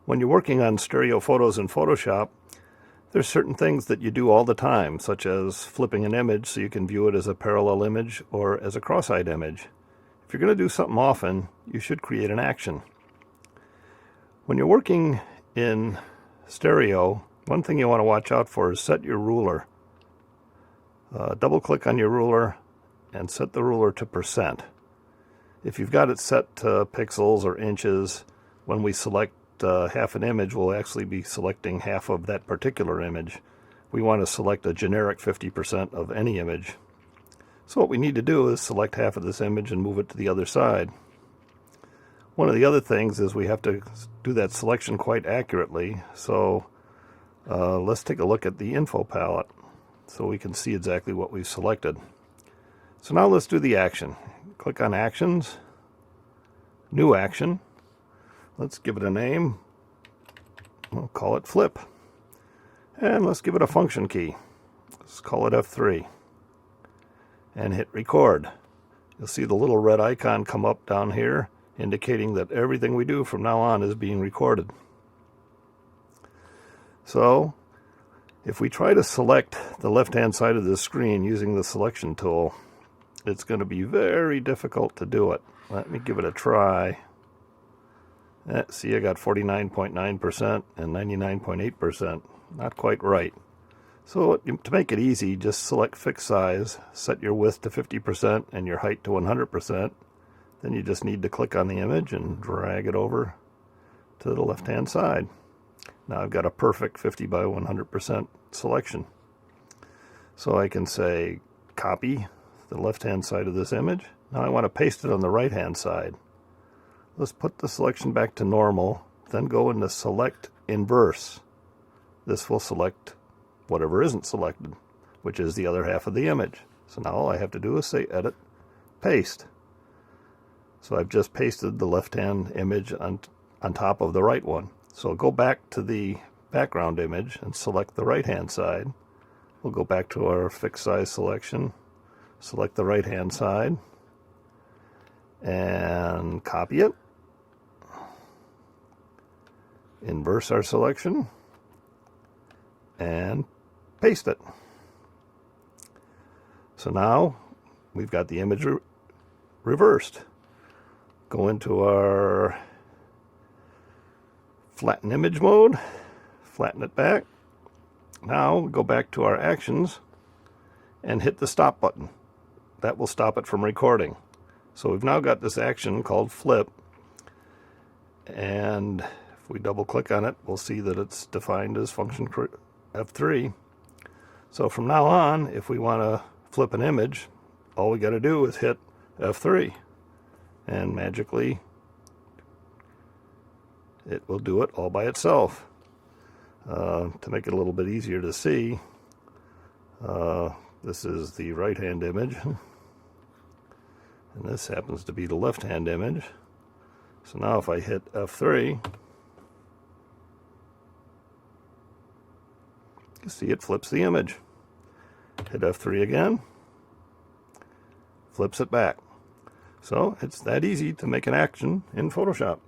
When you're working on stereo photos in Photoshop, there's certain things that you do all the time, such as flipping an image so you can view it as a parallel image or as a cross-eyed image. If you're going to do something often, you should create an action. When you're working in stereo, one thing you want to watch out for is set your ruler. Double-click on your ruler and set the ruler to %. If you've got it set to pixels or inches, when we select half an image, we'll actually be selecting half of that particular image. We want to select a generic 50% of any image. So what we need to do is select half of this image and move it to the other side. One of the other things is we have to do that selection quite accurately, so let's take a look at the info palette so we can see exactly what we've selected. So now let's do the action. Click on Actions, New Action. Let's give it a name. We'll call it Flip. And let's give it a function key. Let's call it F3. And hit Record. You'll see the little red icon come up down here, indicating that everything we do from now on is being recorded. So, if we try to select the left-hand side of the screen using the selection tool, it's going to be very difficult to do it. Let me give it a try. See, I got 49.9% and 99.8%. Not quite right. So to make it easy, just select Fixed Size, set your width to 50% and your height to 100%. Then you just need to click on the image and drag it over to the left-hand side. Now I've got a perfect 50 by 100% selection. So I can say copy the left-hand side of this image. Now I want to paste it on the right-hand side. Let's put the selection back to normal, then go into Select Inverse. This will select whatever isn't selected, which is the other half of the image. So now all I have to do is say Edit, Paste. So I've just pasted the left-hand image on top of the right one. So I'll go back to the background image and select the right-hand side. We'll go back to our fixed size selection, select the right-hand side, and copy it. Inverse our selection, and paste it. So now we've got the image reversed. Go into our flatten image mode, flatten it back. Now go back to our actions and hit the stop button. That will stop it from recording. So we've now got this action called Flip, and if we double click on it, we'll see that it's defined as function F3. So from now on, if we want to flip an image, all we got to do is hit F3, and magically it will do it all by itself. To make it a little bit easier to see, this is the right-hand image, and this happens to be the left-hand image. So now if I hit F3, you see it flips the image. Hit F3 again, flips it back. So it's that easy to make an action in Photoshop.